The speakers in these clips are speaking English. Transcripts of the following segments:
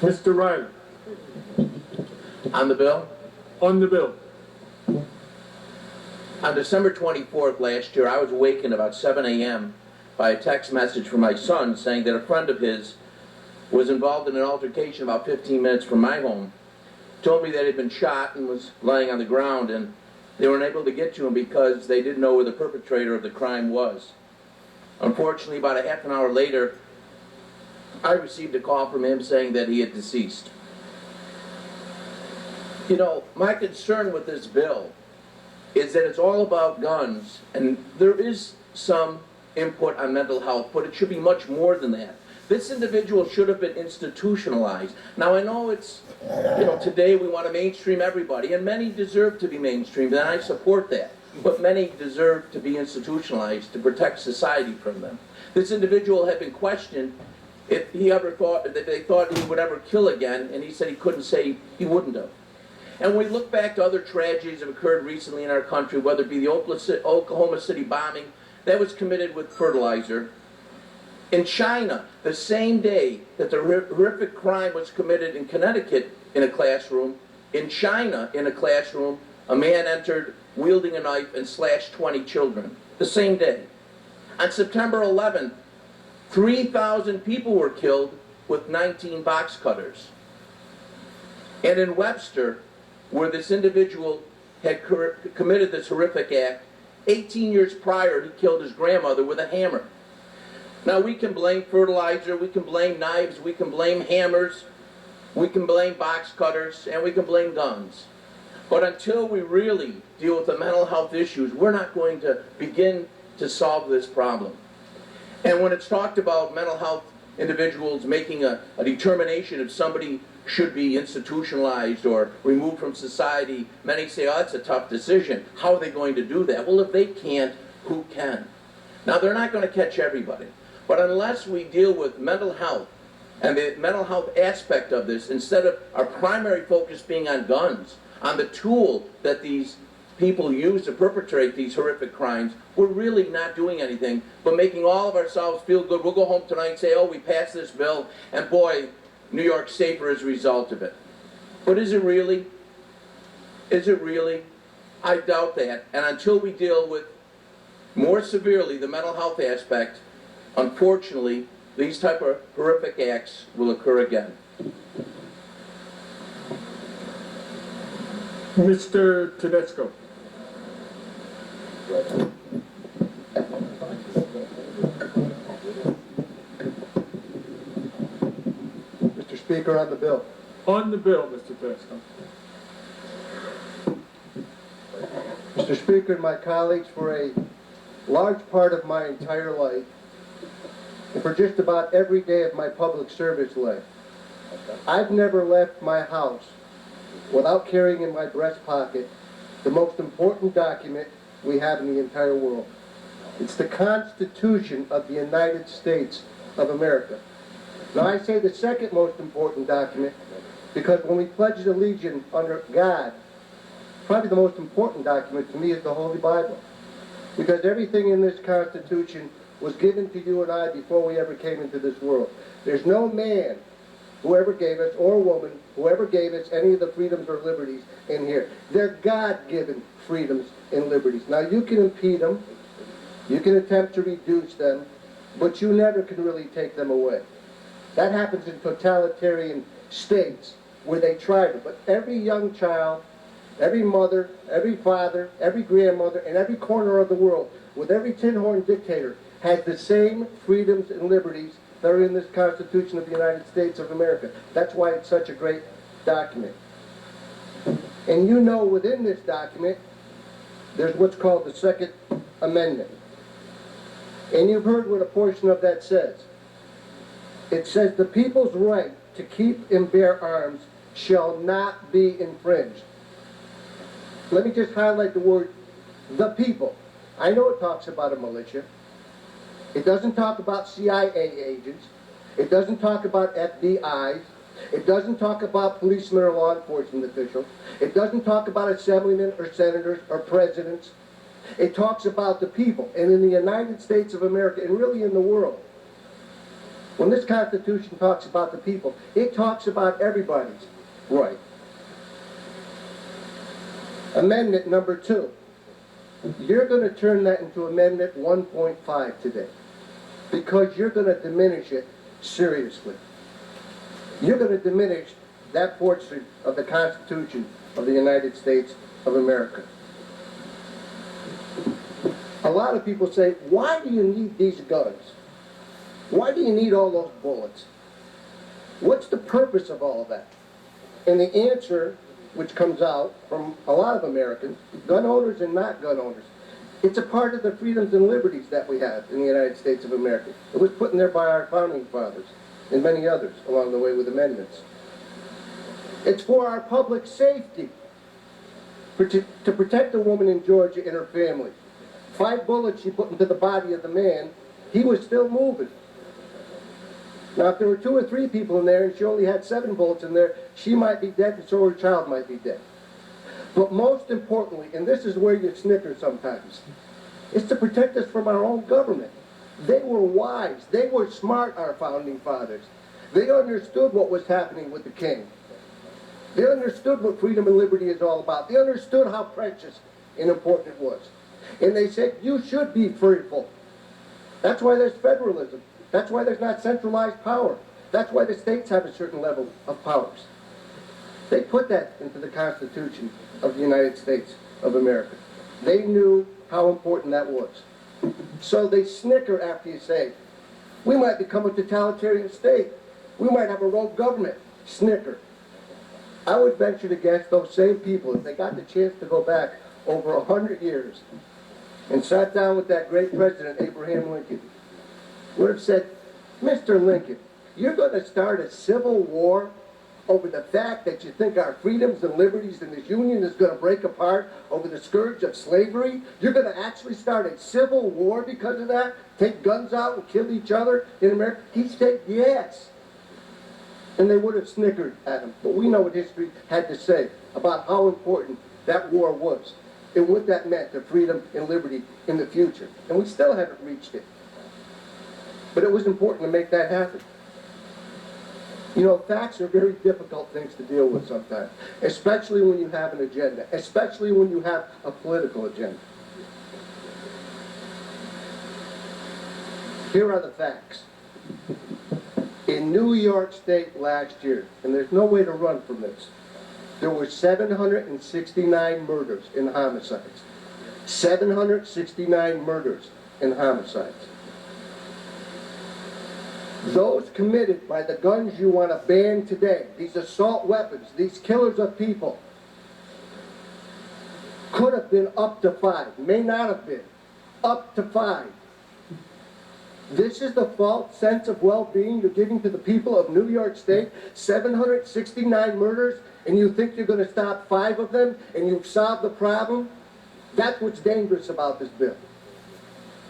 Mr. Reilich. On the bill? On the bill. On December 24th last year, I was awakened about 7 a.m. by a text message from my son saying that a friend of his was involved in an altercation about 15 minutes from my home. Told me that he'd been shot and was lying on the ground, and they were unable to get to him because they didn't know where the perpetrator of the crime was. Unfortunately, about a half an hour later, I received a call from him saying that he had deceased. You know, my concern with this bill is that it's all about guns, and there is some input on mental health, but it should be much more than that. This individual should have been institutionalized. Now, I know it's, today we want to mainstream everybody, and many deserve to be mainstreamed, and I support that. But many deserve to be institutionalized to protect society from them. This individual had been questioned if he ever thought, that they thought he would ever kill again, and he said he couldn't say he wouldn't have. And when we look back to other tragedies that have occurred recently in our country, whether it be the Oklahoma City bombing, that was committed with fertilizer. In China, the same day that the horrific crime was committed in Connecticut in a classroom, in China, in a classroom, a man entered wielding a knife and slashed 20 children. The same day. On September 11th, 3,000 people were killed with 19 box cutters. And in Webster, where this individual had committed this horrific act, 18 years prior, he killed his grandmother with a hammer. Now, we can blame fertilizer, we can blame knives, we can blame hammers, we can blame box cutters, and we can blame guns. But until we really deal with the mental health issues, we're not going to begin to solve this problem. And when it's talked about mental health individuals making a determination if somebody should be institutionalized or removed from society, many say, oh, that's a tough decision. How are they going to do that? Well, if they can't, who can? Now, they're not going to catch everybody. But unless we deal with mental health and the mental health aspect of this, instead of our primary focus being on guns, on the tool that these people use to perpetrate these horrific crimes, we're really not doing anything but making all of ourselves feel good. We'll go home tonight and say, oh, we passed this bill, and boy, New York's safer as a result of it. But is it really? Is it really? I doubt that. And until we deal with more severely the mental health aspect, unfortunately, these type of horrific acts will occur again. Mr. Tedisco. Mr. Speaker, on the bill. On the bill, Mr. Tedisco. Mr. Speaker and my colleagues, for a large part of my entire life, and for just about every day of my public service life, I've never left my house without carrying in my breast pocket the most important document we have in the entire world. It's the Constitution of the United States of America. Now, I say the second most important document because when we pledge allegiance under God, probably the most important document to me is the Holy Bible. Because everything in this Constitution was given to you and I before we ever came into this world. There's no man who ever gave us, or woman, whoever gave us any of the freedoms or liberties in here. They're God-given freedoms and liberties. Now, you can impede them, you can attempt to reduce them, but you never can really take them away. That happens in totalitarian states where they try to. But every young child, every mother, every father, every grandmother, in every corner of the world, with every tin-horn dictator, has the same freedoms and liberties that are in this Constitution of the United States of America. That's why it's such a great document. And you know within this document, there's what's called the Second Amendment. And you've heard what a portion of that says. It says the people's right to keep and bear arms shall not be infringed. Let me just highlight the word, the people. I know it talks about a militia. It doesn't talk about CIA agents. It doesn't talk about FBIs. It doesn't talk about policemen or law enforcement officials. It doesn't talk about assemblymen or senators or presidents. It talks about the people. And in the United States of America, and really in the world, When this Constitution talks about the people, it talks about everybody's right. Amendment number 2. You're going to turn that into Amendment 1.5 today, because you're going to diminish it seriously. You're going to diminish that portion of the Constitution of the United States of America. A lot of people say, why do you need these guns? Why do you need all those bullets? What's the purpose of all of that? And the answer, which comes out from a lot of Americans, gun owners and not gun owners, it's a part of the freedoms and liberties that we have in the United States of America. It was put in there by our founding fathers and many others along the way with amendments. It's for our public safety, to protect a woman in Georgia and her family. 5 bullets she put into the body of the man, he was still moving. Now, if there were 2 or 3 people in there and she only had 7 bullets in there, she might be dead and so her child might be dead. But most importantly, and this is where you snicker sometimes, is to protect us from our own government. They were wise. They were smart, our founding fathers. They understood what was happening with the king. They understood what freedom and liberty is all about. They understood how precious and important it was. And they said, you should be fearful. That's why there's federalism. That's why there's not centralized power. That's why the states have a certain level of powers. They put that into the Constitution of the United States of America. They knew how important that was. So they snicker after you say, we might become a totalitarian state. We might have a rogue government. Snicker. I would venture to guess those same people, if they got the chance to go back over 100 years and sat down with that great president, Abraham Lincoln, would have said, Mr. Lincoln, you're going to start a civil war over the fact that you think our freedoms and liberties in this union is going to break apart over the scourge of slavery? You're going to actually start a civil war because of that? Take guns out and kill each other in America? He said yes. And they would have snickered at him. But we know what history had to say about how important that war was and what that meant to freedom and liberty in the future. And we still haven't reached it. But it was important to make that happen. You know, facts are very difficult things to deal with sometimes, especially when you have an agenda, especially when you have a political agenda. Here are the facts. In New York State last year, and there's no way to run from this, there were 769 murders and homicides. 769 murders and homicides. Those committed by the guns you want to ban today, these assault weapons, these killers of people, could have been up to 5, may not have been, up to 5. This is the false sense of well-being you're giving to the people of New York State. 769 murders, and you think you're going to stop 5 of them, and you've solved the problem? That's what's dangerous about this bill.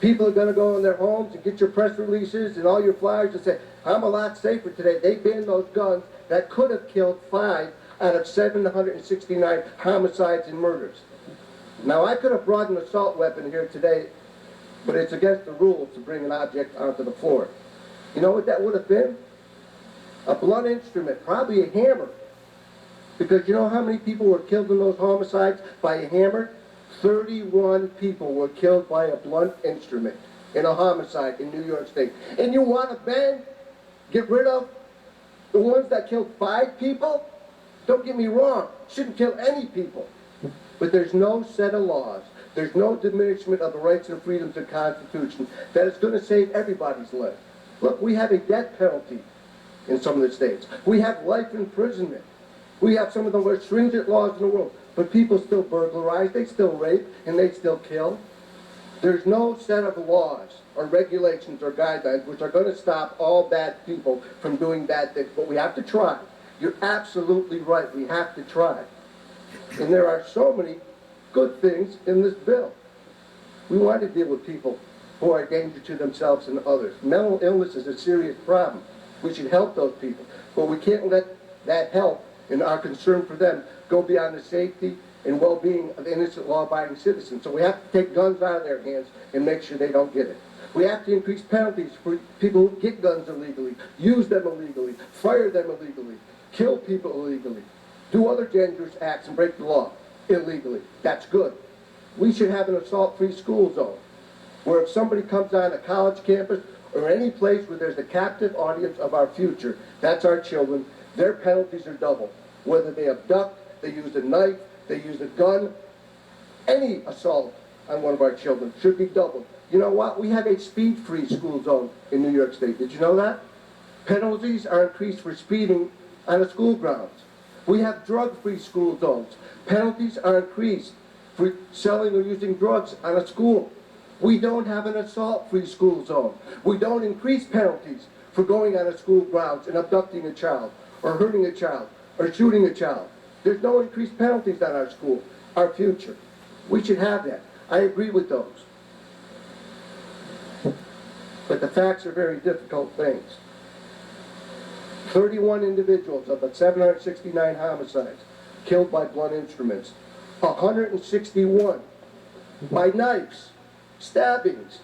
People are going to go in their homes and get your press releases and all your flyers and say, I'm a lot safer today. They banned those guns that could have killed 5 out of 769 homicides and murders. Now, I could have brought an assault weapon here today, but it's against the rules to bring an object onto the floor. You know what that would have been? A blunt instrument, probably a hammer. Because you know how many people were killed in those homicides by a hammer? 31 people were killed by a blunt instrument in a homicide in New York State. And you want to get rid of the ones that killed 5 people? Don't get me wrong, shouldn't kill any people. But there's no set of laws, there's no diminishment of the rights and freedoms of the Constitution that is going to save everybody's life. Look, we have a death penalty in some of the states. We have life imprisonment. We have some of the most stringent laws in the world. But people still burglarize, they still rape, and they still kill. There's no set of laws or regulations or guidelines which are going to stop all bad people from doing bad things. But we have to try. You're absolutely right. We have to try. And there are so many good things in this bill. We want to deal with people who are a danger to themselves and others. Mental illness is a serious problem. We should help those people. But we can't let that help and our concern for them go beyond the safety and well-being of innocent law-abiding citizens. So we have to take guns out of their hands and make sure they don't get it. We have to increase penalties for people who get guns illegally, use them illegally, fire them illegally, kill people illegally, do other dangerous acts and break the law illegally. That's good. We should have an assault-free school zone where if somebody comes on a college campus or any place where there's a captive audience of our future, that's our children, their penalties are double. Whether they abduct, they use a knife, they use a gun, any assault on one of our children should be doubled. You know what? We have a speed-free school zone in New York State. Did you know that? Penalties are increased for speeding on the school grounds. We have drug-free school zones. Penalties are increased for selling or using drugs on a school. We don't have an assault-free school zone. We don't increase penalties for going on a school grounds and abducting a child, or hurting a child, or shooting a child. There's no increased penalties on our school, our future. We should have that. I agree with those. But the facts are very difficult things. 31 individuals of the 769 homicides killed by blunt instruments. 161 by knives, stabbings.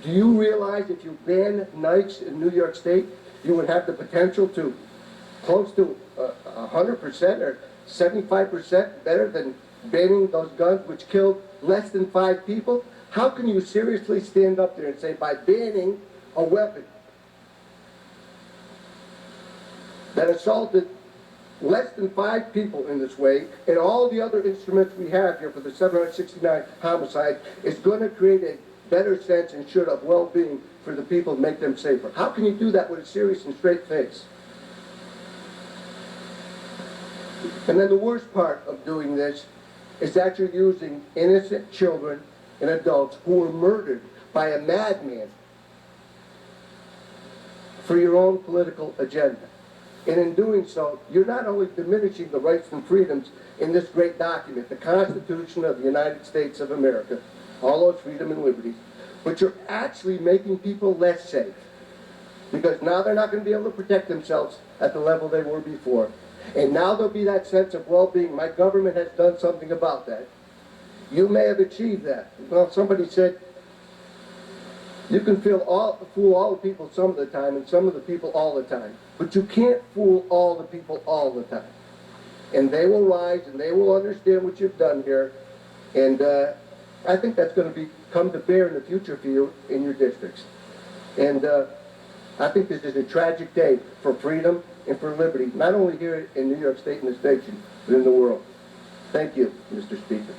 Do you realize if you ban knives in New York State, you would have the potential to close to 100% or 75% better than banning those guns which killed less than 5 people? How can you seriously stand up there and say by banning a weapon that assaulted less than 5 people in this way, and all the other instruments we have here for the 769 homicide is going to create a better sense and should of well-being for the people and make them safer? How can you do that with a serious and straight face? And then the worst part of doing this is that you're using innocent children and adults who were murdered by a madman for your own political agenda. And in doing so, you're not only diminishing the rights and freedoms in this great document, the Constitution of the United States of America, all those freedom and liberties, but you're actually making people less safe. Because now they're not going to be able to protect themselves at the level they were before. And now there'll be that sense of well-being. My government has done something about that. You may have achieved that. Well, somebody said, you can fool all the people some of the time and some of the people all the time. But you can't fool all the people all the time. And they will rise and they will understand what you've done here. And I think that's going to come to bear in the future for you in your districts. And I think this is a tragic day for freedom and for liberty, not only here in New York State and this nation, but in the world. Thank you, Mr. Speaker.